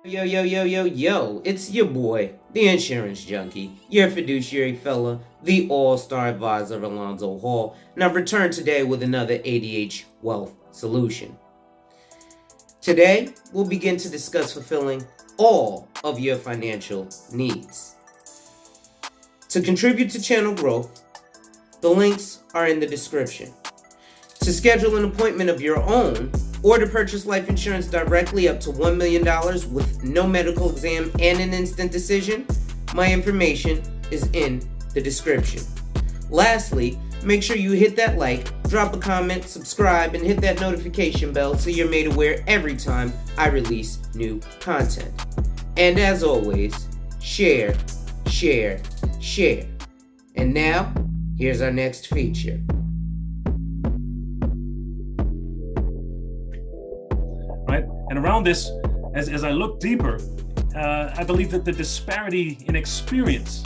Yo, yo, yo, yo, yo, it's your boy, the insurance junkie, your fiduciary fella, the all-star advisor Alonzo Hall, and I've returned today with another ADH wealth solution. Today, we'll begin to discuss fulfilling all of your financial needs. To contribute to channel growth, the links are in the description. To schedule an appointment of your own, or to purchase life insurance directly up to $1 million with no medical exam and an instant decision, my information is in the description. Lastly, make sure you hit that like, drop a comment, subscribe, and hit that notification bell so you're made aware every time I release new content. And as always, share, share, share. And now, here's our next feature. Right? And around this, as I look deeper, I believe that the disparity in experience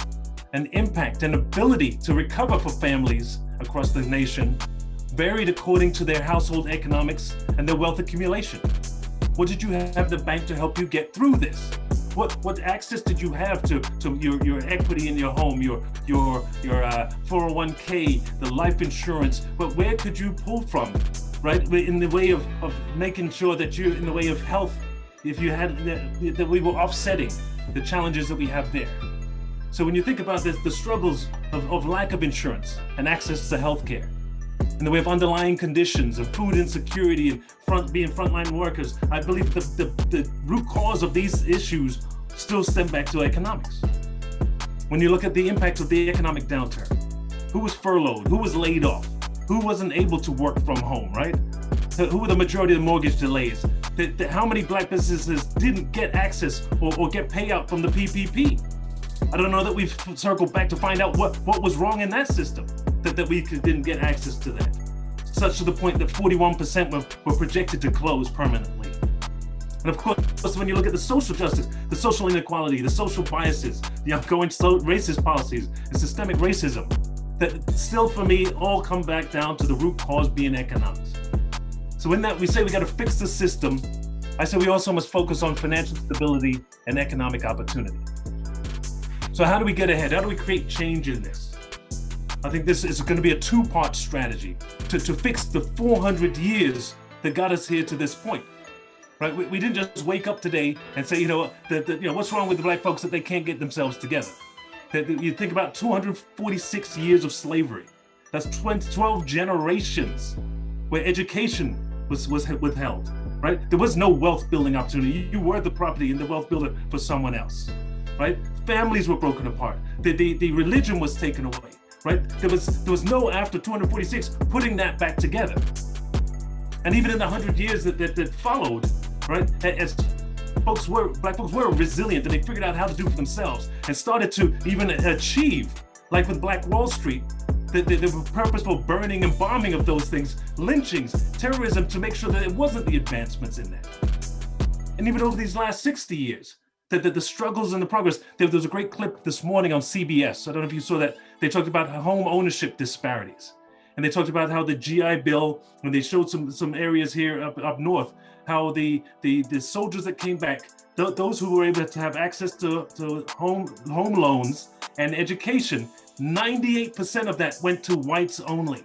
and impact and ability to recover for families across the nation varied according to their household economics and their wealth accumulation. What did you have the bank to help you get through this? What access did you have to your equity in your home, your 401k, the life insurance? But where could you pull from? Right, in the way of making sure that you, in the way of health, if you had that we were offsetting the challenges that we have there. So when you think about this, the struggles of lack of insurance and access to healthcare, in the way of underlying conditions of food insecurity and being frontline workers, I believe the root cause of these issues still stem back to economics. When you look at the impact of the economic downturn, who was furloughed, who was laid off, who wasn't able to work from home, right? Who were the majority of the mortgage delays? How many black businesses didn't get access or get payout from the PPP? I don't know that we've circled back to find out what was wrong in that system, that we didn't get access to that. Such to the point that 41% were projected to close permanently. And of course, when you look at the social justice, the social inequality, the social biases, the ongoing racist policies, and systemic racism, that still for me all come back down to the root cause being economics. So in that we say we got to fix the system, I say we also must focus on financial stability and economic opportunity. So how do we get ahead? How do we create change in this? I think this is going to be a two-part strategy to fix the 400 years that got us here to this point. Right? We didn't just wake up today and say, what's wrong with the black folks that they can't get themselves together? You think about 246 years of slavery. That's 12 generations where education was withheld, right? There was no wealth building opportunity. You were the property and the wealth builder for someone else, right? Families were broken apart. The religion was taken away, right? There was no, after 246, putting that back together. And even in the 100 years that followed, right, as black folks were resilient and they figured out how to do for themselves and started to even achieve, like with Black Wall Street, the purposeful burning and bombing of those things, lynchings, terrorism, to make sure that it wasn't the advancements in that. And even over these last 60 years, the struggles and the progress. There was a great clip this morning on CBS. I don't know if you saw that. They talked about home ownership disparities. And they talked about how the GI Bill, when they showed some areas here up north, how the soldiers that came back, those who were able to have access to home loans and education, 98% of that went to whites only.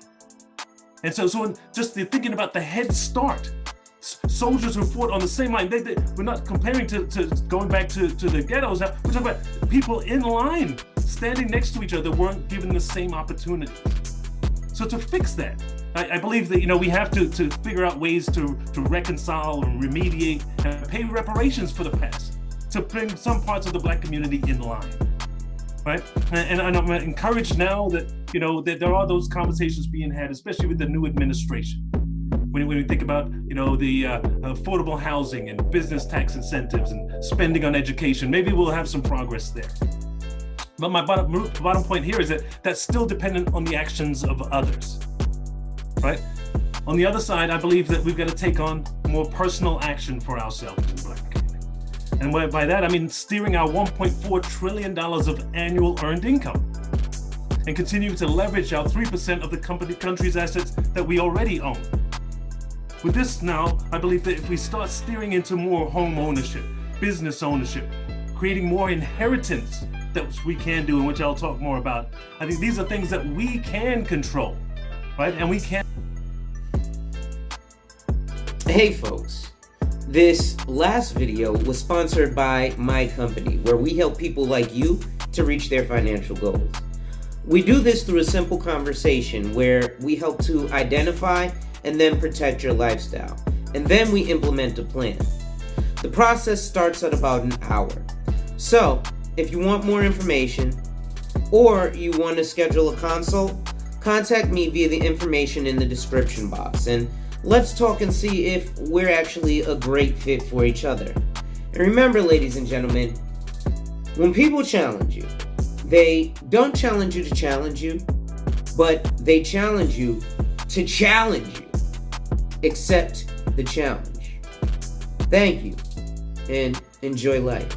And so just thinking about the head start, soldiers who fought on the same line, we're not comparing to going back to the ghettos. We're talking about people in line, standing next to each other, weren't given the same opportunity. So to fix that, I believe that we have to figure out ways to reconcile and remediate and pay reparations for the past, to bring some parts of the black community in line, right? And I'm encouraged now that that there are those conversations being had, especially with the new administration. When we think about the affordable housing and business tax incentives and spending on education, maybe we'll have some progress there. But my bottom point here is that that's still dependent on the actions of others, right? On the other side, I believe that we've got to take on more personal action for ourselves in the black community. And by that, I mean steering our $1.4 trillion of annual earned income and continue to leverage our 3% of the country's assets that we already own. With this now, I believe that if we start steering into more home ownership, business ownership, creating more inheritance that we can do, and which I'll talk more about. I think these are things that we can control, right? And we can. Hey folks, this last video was sponsored by my company, where we help people like you to reach their financial goals. We do this through a simple conversation where we help to identify and then protect your lifestyle, and then we implement a plan. The process starts at about an hour. So, if you want more information or you want to schedule a consult, contact me via the information in the description box, and let's talk and see if we're actually a great fit for each other. And remember, ladies and gentlemen, when people challenge you, they don't challenge you to challenge you, but they challenge you to challenge you. Accept the challenge. Thank you, and enjoy life.